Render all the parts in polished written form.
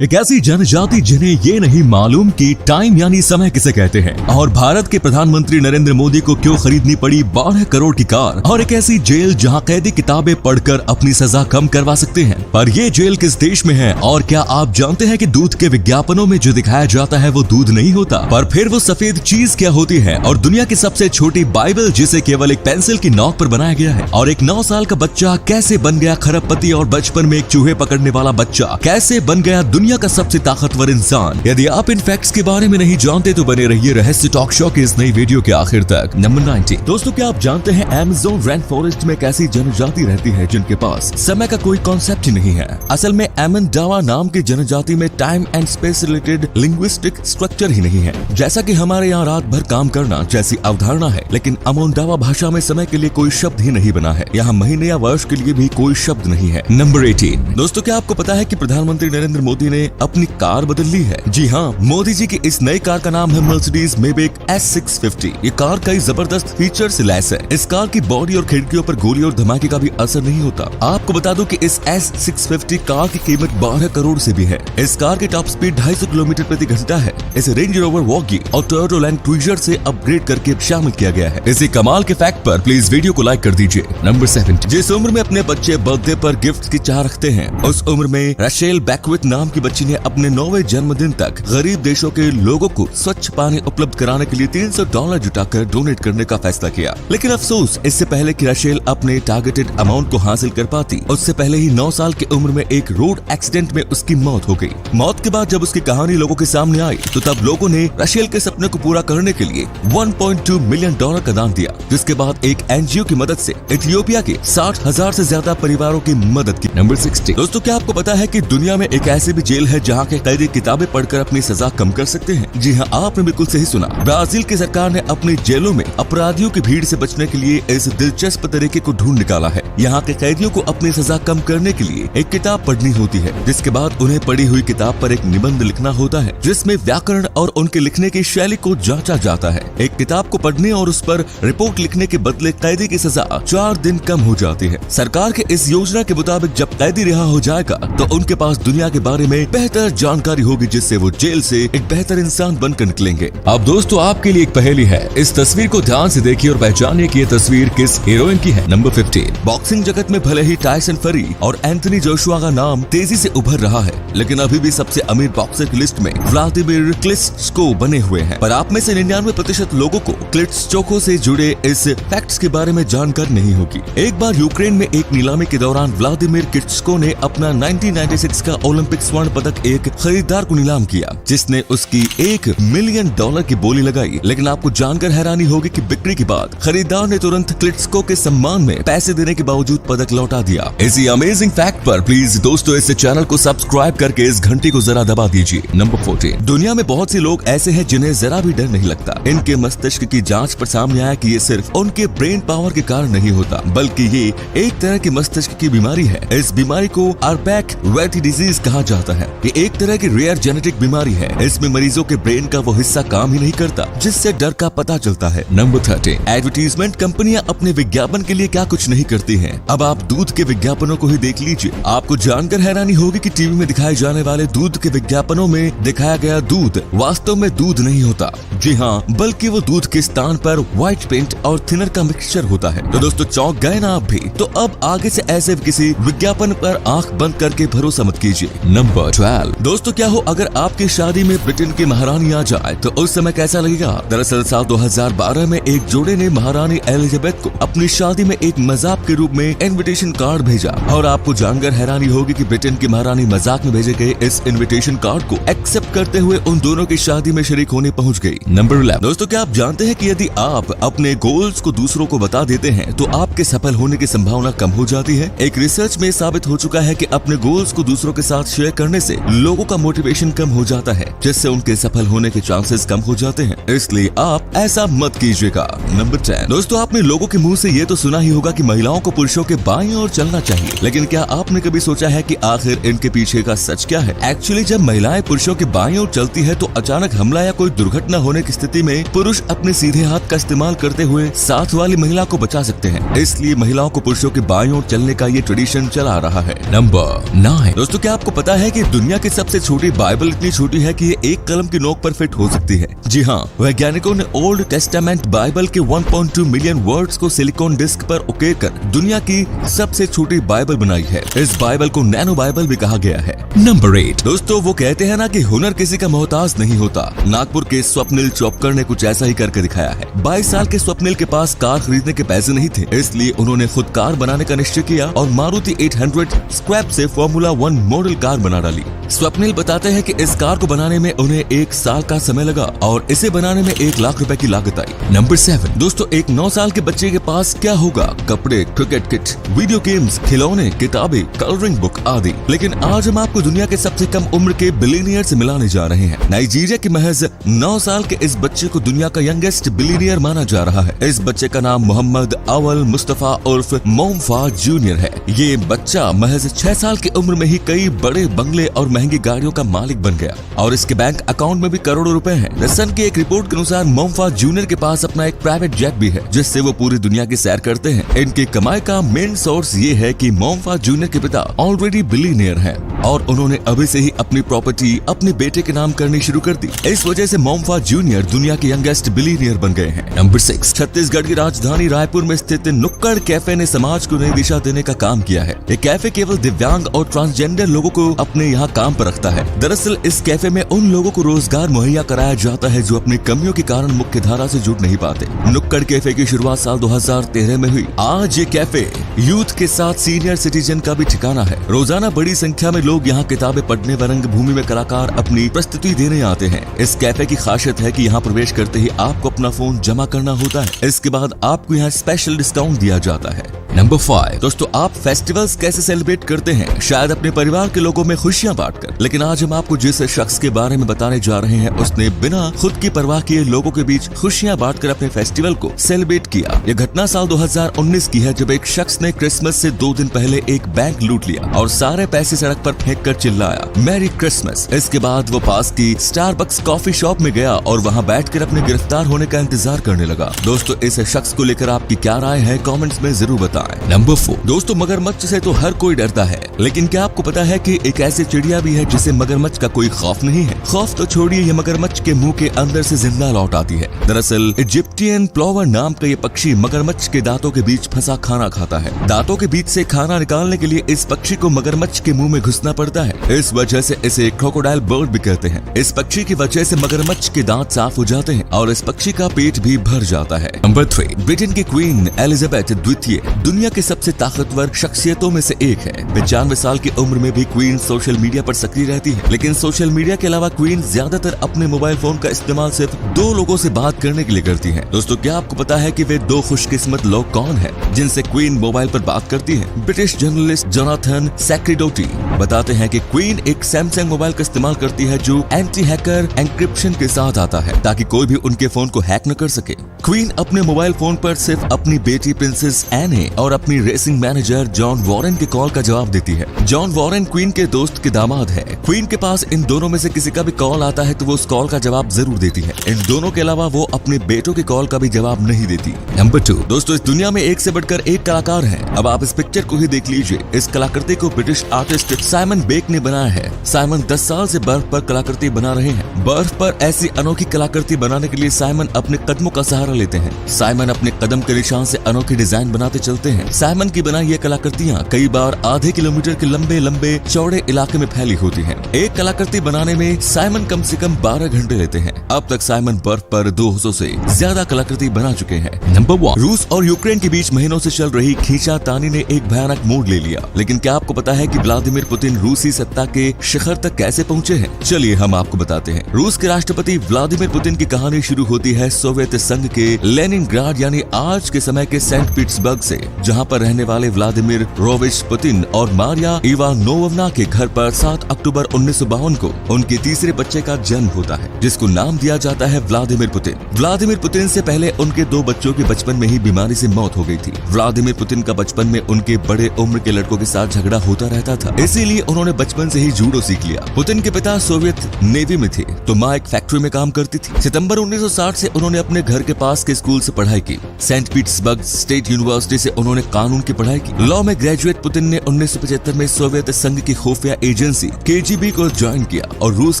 एक ऐसी जनजाति जिन्हें ये नहीं मालूम कि टाइम यानी समय किसे कहते हैं और भारत के प्रधानमंत्री नरेंद्र मोदी को क्यों खरीदनी पड़ी 12 करोड़ की कार और एक ऐसी जेल जहां कैदी किताबें पढ़कर अपनी सजा कम करवा सकते हैं। पर ये जेल किस देश में है और क्या आप जानते हैं कि दूध के विज्ञापनों में जो दिखाया जाता है वो दूध नहीं होता, पर फिर वो सफेद चीज क्या होती है? और दुनिया की सबसे छोटी बाइबल जिसे केवल एक पेंसिल की नोक पर बनाया गया है, और एक 9 साल का बच्चा कैसे बन गया खरबपति और बचपन में एक चूहे पकड़ने वाला बच्चा कैसे बन गया दुनिया का सबसे ताकतवर इंसान। यदि आप इन फैक्ट्स के बारे में नहीं जानते तो बने रहिए रहस्य टॉक शो की इस नई वीडियो के आखिर तक। नंबर 90। दोस्तों, क्या आप जानते हैं अमेज़न रेन फॉरेस्ट में एक ऐसी जनजाति रहती है जिनके पास समय का कोई कॉन्सेप्ट ही नहीं है। असल में एमनडावा नाम की जनजाति में time and space related linguistic structure ही नहीं है। जैसा कि हमारे यहाँ रात भर काम करना जैसी अवधारणा है, लेकिन अमोंडावा भाषा में समय के लिए कोई शब्द ही नहीं बना है। यहाँ महीने या वर्ष के लिए भी कोई शब्द नहीं है। नंबर 18। दोस्तों, क्या आपको पता है कि प्रधानमंत्री नरेंद्र मोदी ने अपनी कार बदल ली है? जी हाँ, मोदी जी की इस नई कार का नाम है मर्सिडीज मेबेक S650। ये कार कई जबरदस्त फीचर से लैस है। इस कार की बॉडी और खिड़कियों पर गोली और धमाके का भी असर नहीं होता। आपको बता दूं कि इस S650 कार की कीमत 12 करोड़ से भी है। इस कार की टॉप स्पीड 250 किलोमीटर प्रति घंटा है। इसे रेंज रोवर वॉगी और टोयोटा लैंड क्रूजर से अपग्रेड करके शामिल किया गया है। इसी कमाल के फैक्ट पर प्लीज वीडियो को लाइक कर दीजिए। नंबर 7। जिस उम्र में अपने बच्चे बर्थडे पर गिफ्ट की चाह रखते हैं, उस उम्र में रशेल बैकविट नाम की बच्ची ने अपने 9वें जन्मदिन तक गरीब देशों के लोगों को स्वच्छ पानी उपलब्ध कराने के लिए $300 जुटाकर डोनेट करने का फैसला किया। लेकिन अफसोस, इससे पहले कि रशेल अपने टारगेटेड अमाउंट को हासिल कर पाती, उससे पहले ही 9 साल की उम्र में एक रोड एक्सीडेंट में उसकी मौत हो गई। मौत के बाद जब उसकी कहानी लोगों के सामने आई तो तब लोगों ने रशेल के सपने को पूरा करने के लिए $1.2 मिलियन का दान दिया, जिसके बाद एक NGO की मदद से इथियोपिया के 60,000 से ज्यादा परिवारों की मदद की। नंबर 60। दोस्तों, क्या आपको पता है कि दुनिया में एक ऐसी भी जेल है जहाँ के कैदी किताबें पढ़कर अपनी सजा कम कर सकते हैं? जी हाँ, आपने बिल्कुल सही सुना। ब्राजील की सरकार ने अपनी जेलों में अपराधियों की भीड़ से बचने के लिए इस दिलचस्प तरीके को ढूंढ निकाला है। यहाँ के कैदियों को अपनी सजा कम करने के लिए एक किताब पढ़नी होती है, जिसके बाद उन्हें पढ़ी हुई किताब पर एक निबंध लिखना होता है, जिसमें व्याकरण और उनके लिखने की शैली को जांचा जाता है। एक किताब को पढ़ने और उस पर रिपोर्ट लिखने के बदले कैदी की सजा 4 दिन कम हो जाती है। सरकार के इस योजना के मुताबिक जब कैदी रिहा हो जाएगा तो उनके पास दुनिया के बारे में बेहतर जानकारी होगी, जिससे वो जेल से एक बेहतर इंसान बनकर निकलेंगे। अब दोस्तों, आपके लिए एक पहेली है। इस तस्वीर को ध्यान से देखिए और पहचानिए कि ये तस्वीर किस हीरोइन की है। नंबर 15। बॉक्सिंग जगत में भले ही टायसन फरी और एंथनी जोशुआ का नाम तेजी से उभर रहा है, लेकिन अभी भी सबसे अमीर बॉक्सर की लिस्ट में व्लादिमीर क्लिट्स्को बने हुए हैं। पर आप में से 99% लोगों को क्लिट्स्को से जुड़े इस फैक्ट्स के बारे में जानकारी नहीं होगी। एक बार यूक्रेन में एक नीलामी के दौरान व्लादिमीर क्लिट्स्को ने अपना 1996 का ओलंपिक स्वर्ण पदक एक खरीदार को नीलाम किया, जिसने उसकी $1 मिलियन की बोली लगाई। लेकिन आपको जानकर हैरानी होगी कि बिक्री के बाद खरीदार ने तुरंत क्लिट्स्को के सम्मान में पैसे देने के बावजूद पदक लौटा दिया। इसी अमेजिंग फैक्ट पर प्लीज दोस्तों इस चैनल को सब्सक्राइब करके इस घंटी को जरा दबा दीजिए। नंबर 14। दुनिया में बहुत से लोग ऐसे हैं जिन्हें जरा भी डर नहीं लगता। इनके मस्तिष्क की जांच पर सामने आया कि ये सिर्फ उनके ब्रेन पावर के कारण नहीं होता, बल्कि ये एक तरह की मस्तिष्क की बीमारी है। इस बीमारी को आर्पैक-वेटी डिजीज कहा जाता है। ये एक तरह की रेयर जेनेटिक बीमारी है। इसमें मरीजों के ब्रेन का वो हिस्सा काम ही नहीं करता जिससे डर का पता चलता है। नंबर 13। एडवर्टीजमेंट कंपनियां अपने विज्ञापन के लिए क्या कुछ नहीं करती हैं। अब आप दूध के विज्ञापनों को ही देख लीजिए। आपको जानकर हैरानी होगी कि टीवी में दिखाए जाने वाले दूध के विज्ञापनों में दिखाया गया दूध वास्तव में दूध नहीं होता। जी हाँ, बल्कि वो दूध के स्थान पर व्हाइट पेंट और थिनर का मिक्सचर होता है। तो दोस्तों, चौंक गए ना आप भी? तो अब आगे से ऐसे किसी विज्ञापन पर आंख बंद करके भरोसा मत कीजिए। नंबर 12। दोस्तों, क्या हो अगर आपकी शादी में ब्रिटेन की महारानी आ जाए तो उस समय कैसा लगेगा? दरअसल साल 2012 में एक जोड़े ने महारानी एलिजाबेथ को अपनी शादी में एक मजाक के रूप में इनविटेशन कार्ड भेजा, और आपको जानकर हैरानी होगी कि ब्रिटेन की महारानी मजाक में भेजे गए इस इनविटेशन कार्ड को एक्सेप्ट करते हुए उन दोनों की शादी में शरीक होने पहुंच गई। नंबर 11। दोस्तों, क्या आप जानते हैं कि यदि आप अपने गोल्स को दूसरों को बता देते हैं तो आपके सफल होने की संभावना कम हो जाती है? एक रिसर्च में साबित हो चुका है कि अपने गोल्स को दूसरों के साथ शेयर करने से लोगों का मोटिवेशन कम हो जाता है, जिससे उनके सफल होने के चांसेस कम हो जाते हैं। इसलिए आप ऐसा मत कीजिएगा। नंबर 10। दोस्तों, आपने लोगों के मुंह से ये तो सुना ही होगा कि महिलाओं को पुरुषों के बाईं ओर चलना चाहिए। लेकिन क्या आपने कभी सोचा है कि आखिर इनके पीछे का सच क्या है? एक्चुअली जब महिलाएं पुरुषों के बाईं ओर चलती है तो अचानक हमला या कोई दुर्घटना होने की स्थिति में पुरुष अपने सीधे हाथ का इस्तेमाल करते हुए साथ वाली महिला को बचा सकते हैं। इसलिए महिलाओं को पुरुषों के बाईं ओर चलने का ये ट्रेडिशन चला रहा है। नंबर 9। दोस्तों, क्या आपको पता है कि दुनिया की सबसे छोटी बाइबल इतनी छोटी है कि ये एक कलम की नोक पर फिट हो सकती है? जी हाँ, वैज्ञानिकों ने ओल्ड टेस्टामेंट बाइबल के 1.2 मिलियन वर्ड्स को सिलिकॉन डिस्क पर उकेरकर दुनिया की सबसे छोटी बाइबल बनाई है। इस बाइबल को नैनो बाइबल भी कहा गया है। नंबर 8। दोस्तों, वो कहते हैं ना कि हुनर किसी का मोहताज नहीं होता। नागपुर के स्वप्निल चौपकर ने कुछ ऐसा ही करके दिखाया है। 22 साल के स्वप्निल के पास कार खरीदने के पैसे नहीं थे, इसलिए उन्होंने खुद कार बनाने का निश्चय किया और मारुति 800 स्क्रैप से फॉर्मूला 1 मॉडल कार बना डाली। स्वप्निल बताते हैं कि इस कार को बनाने में उन्हें 1 साल का समय लगा और इसे बनाने में 1 लाख रुपए की लागत आई। नंबर 7। दोस्तों, एक 9 साल के बच्चे के पास क्या होगा? कपड़े, क्रिकेट किट, वीडियो गेम्स, खिलौने, किताबें, कलरिंग बुक आदि। लेकिन आज हम आपको दुनिया के सबसे कम उम्र के बिलियनियर से मिलाने जा रहे हैं। नाइजीरिया के महज 9 साल के इस बच्चे को दुनिया का यंगेस्ट बिलियनियर माना जा रहा है। इस बच्चे का नाम मोहम्मद अवल मुस्तफा उर्फ मोमफा जूनियर है। ये बच्चा महज 6 साल की उम्र में ही कई बड़े बंगले और महंगी गाड़ियों का मालिक बन गया और इसके बैंक अकाउंट में भी करोड़ों रुपए हैं। द सन की एक रिपोर्ट के अनुसार मोमफा जूनियर के पास अपना एक प्राइवेट जेट भी है जिससे वो पूरी दुनिया की सैर करते हैं। इनकी कमाई का मेन सोर्स ये है कि मोमफा जूनियर के पिता ऑलरेडी बिलियनियर हैं और उन्होंने अभी से ही अपनी प्रॉपर्टी अपने बेटे के नाम करनी शुरू कर दी। इस वजह से मोमफा जूनियर दुनिया के यंगेस्ट बिलियनियर बन गए हैं। नंबर 6। छत्तीसगढ़ की राजधानी रायपुर में स्थित नुक्कड़ कैफे ने समाज को नई दिशा देने का काम किया है। ये कैफे केवल दिव्यांग और ट्रांसजेंडर लोगों को अपने यहाँ काम पर रखता है। दरअसल इस कैफे में उन लोगों को रोजगार मुहैया कराया जाता है जो अपनी कमियों के कारण मुख्य धारा से जुड़ नहीं पाते। नुक्कड़ कैफे की शुरुआत साल 2013 में हुई। आज ये कैफे यूथ के साथ सीनियर सिटीजन का भी ठिकाना है। रोजाना बड़ी संख्या में लोग यहाँ किताबें पढ़ने व रंगभूमि में कलाकार अपनी प्रस्तुति देने आते हैं। इस कैफे की खासियत है कि यहाँ प्रवेश करते ही आपको अपना फोन जमा करना होता है। इसके बाद आपको यहाँ स्पेशल डिस्काउंट दिया जाता है। नंबर 5। दोस्तों, आप फेस्टिवल्स कैसे सेलिब्रेट करते हैं? शायद अपने परिवार के लोगों में खुशियां बांटकर। लेकिन आज हम आपको जिस शख्स के बारे में बताने जा रहे हैं उसने बिना खुद की परवाह किए लोगों के बीच खुशियां बांटकर अपने फेस्टिवल को सेलिब्रेट किया। यह घटना साल 2019 की है जब एक शख्स ने क्रिसमस से 2 दिन पहले एक बैंक लूट लिया और सारे पैसे सड़क पर फेंक कर चिल्लाया मैरी क्रिसमस। इसके बाद वो पास की स्टारबक्स कॉफी शॉप में गया और वहाँ बैठकर अपने गिरफ्तार होने का इंतजार करने लगा। दोस्तों, इस शख्स को लेकर आपकी क्या राय है? कमेंट्स में जरूर बताएं। नंबर 4। दोस्तों, मगरमच्छ से तो हर कोई डरता है, लेकिन क्या आपको पता है कि एक ऐसी चिड़िया भी है जिसे मगरमच्छ का कोई खौफ नहीं है? खौफ तो छोड़िए, ये मगरमच्छ के मुंह के अंदर से जिंदा लौट आती है। दरअसल इजिप्टियन प्लोवर नाम का ये पक्षी मगरमच्छ के दांतों के बीच फंसा खाना खाता है। दांतों के बीच से खाना निकालने के लिए इस पक्षी को मगरमच्छ के मुंह में घुसना पड़ता है। इस वजह से इसे क्रोकोडाइल बर्ड भी कहते हैं। इस पक्षी की वजह से मगरमच्छ के दांत साफ हो जाते हैं और इस पक्षी का पेट भी भर जाता है। नंबर 3। ब्रिटेन की क्वीन एलिजाबेथ द्वितीय दुनिया के सबसे ताकतवर शख्सियतों में से एक है। 95 साल की उम्र में भी क्वीन सोशल मीडिया पर सक्रिय रहती है। लेकिन सोशल मीडिया के अलावा क्वीन ज्यादातर अपने मोबाइल फोन का इस्तेमाल सिर्फ 2 लोगों से बात करने के लिए करती है। दोस्तों, क्या आपको पता है कि वे 2 खुशकिस्मत लोग कौन हैं जिनसे क्वीन मोबाइल पर बात करती है? ब्रिटिश जर्नलिस्ट जोनाथन सैक्रिडोटी बताते हैं कि क्वीन एक सैमसंग मोबाइल का इस्तेमाल करती है जो एंटी हैकर एन्क्रिप्शन के साथ आता है ताकि कोई भी उनके फोन को हैक न कर सके। क्वीन अपने मोबाइल फोन पर सिर्फ अपनी बेटी प्रिंसेस एने और अपनी रेसिंग मैनेजर जॉन वॉरेन के कॉल का जवाब देती है। जॉन वॉरेन क्वीन के दोस्त के दामाद है। क्वीन के पास इन दोनों में से किसी का भी कॉल आता है तो वो उस कॉल का जवाब जरूर देती है। इन दोनों के अलावा वो अपने बेटों के कॉल का भी जवाब नहीं देती। नंबर 2। दोस्तों, इस दुनिया में एक से बढ़कर एक कलाकार है। अब आप इस पिक्चर को ही देख लीजिए। इस कलाकृति को ब्रिटिश आर्टिस्ट साइमन बेक ने बनाया है। साइमन 10 साल से बर्फ पर कलाकृति बना रहे हैं। बर्फ पर ऐसी अनोखी कलाकृति बनाने के लिए साइमन अपने कदमों का सहारा लेते हैं। साइमन अपने कदम के निशान से अनोखी डिजाइन बनाते चलते हैं। साइमन की बनाई ये कलाकृतियाँ कई बार आधे किलोमीटर के लंबे लंबे चौड़े इलाके में फैली होती हैं। एक कलाकृति बनाने में साइमन कम से कम 12 घंटे लेते हैं। अब तक साइमन बर्फ पर 200 से ज्यादा कलाकृति बना चुके हैं। नंबर 1। रूस और यूक्रेन के बीच महीनों से चल रही खींचातानी ने एक भयानक मोड़ ले लिया। लेकिन क्या आपको पता है कि व्लादिमीर पुतिन रूसी सत्ता के शिखर तक कैसे पहुँचे हैं? चलिए हम आपको बताते हैं। रूस के राष्ट्रपति व्लादिमीर पुतिन की कहानी शुरू होती है सोवियत संघ के लेनिनग्राड यानी आज के समय के सेंट पीटर्सबर्ग से। जहां पर रहने वाले व्लादिमीर रोविच पुतिन और मारिया इवानोवना के घर पर 7 अक्टूबर 1952 को उनके तीसरे बच्चे का जन्म होता है, जिसको नाम दिया जाता है व्लादिमीर पुतिन। व्लादिमीर पुतिन से पहले उनके 2 बच्चों की बचपन में ही बीमारी से मौत हो गई थी। व्लादिमीर पुतिन का बचपन में उनके बड़े उम्र के लड़कों के साथ झगड़ा होता रहता था, इसीलिए उन्होंने बचपन से ही जूडो सीख लिया। पुतिन के पिता सोवियत नेवी में थे तो माँ एक फैक्ट्री में काम करती थी। सितंबर 1960 से उन्होंने अपने घर के पास के स्कूल से पढ़ाई की। सेंट पीटर्सबर्ग स्टेट यूनिवर्सिटी से उन्होंने कानून की पढ़ाई की। लॉ में ग्रेजुएट पुतिन ने 1975 में सोवियत संघ की खुफिया एजेंसी KGB को ज्वाइन किया और रूस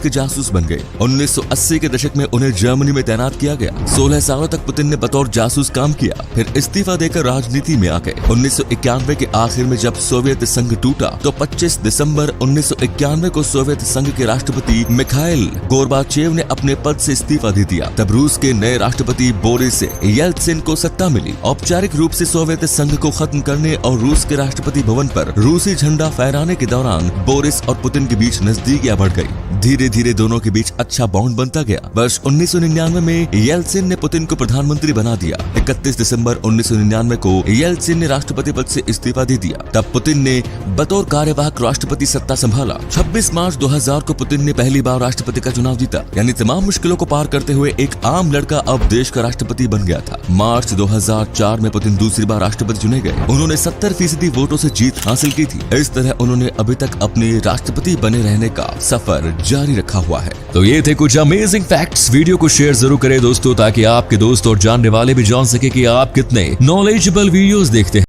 के जासूस बन गए। 1980 के दशक में उन्हें जर्मनी में तैनात किया गया। 16 सालों तक पुतिन ने बतौर जासूस काम किया, फिर इस्तीफा देकर राजनीति में आ गए। 1991 के आखिर में जब सोवियत संघ टूटा तो 25 दिसंबर 1991 को सोवियत संघ के राष्ट्रपति मिखाइल गोर्बाचेव ने अपने पद से इस्तीफा दे दिया। तब रूस के नए राष्ट्रपति बोरिस येल्त्सिन को सत्ता मिली। औपचारिक रूप से सोवियत संघ को खत्म करने और रूस के राष्ट्रपति भवन पर रूसी झंडा फहराने के दौरान बोरिस और पुतिन के बीच नजदीकियां बढ़ गई। धीरे धीरे दोनों के बीच अच्छा बॉन्ड बनता गया। वर्ष 1999 में येल्त्सिन ने पुतिन को प्रधानमंत्री बना दिया। 31 दिसंबर 1999 को येल्त्सिन ने राष्ट्रपति पद से इस्तीफा दे दिया। तब पुतिन ने बतौर कार्यवाहक राष्ट्रपति सत्ता संभाला। 26 मार्च 2000 को पुतिन ने पहली बार राष्ट्रपति का चुनाव जीता, यानी तमाम मुश्किलों को पार करते हुए एक आम लड़का अब देश का राष्ट्रपति बन गया था। मार्च 2004 में पुतिन दूसरी बार राष्ट्रपति चुने गए। उन्होंने 70% वोटों से जीत हासिल की थी। इस तरह उन्होंने अभी तक अपने राष्ट्रपति बने रहने का सफर जारी रखा हुआ है। तो ये थे कुछ अमेजिंग फैक्ट्स। वीडियो को शेयर जरूर करें दोस्तों, ताकि आपके दोस्त और जानने वाले भी जान सके कि आप कितने नॉलेजेबल वीडियोस देखते हैं।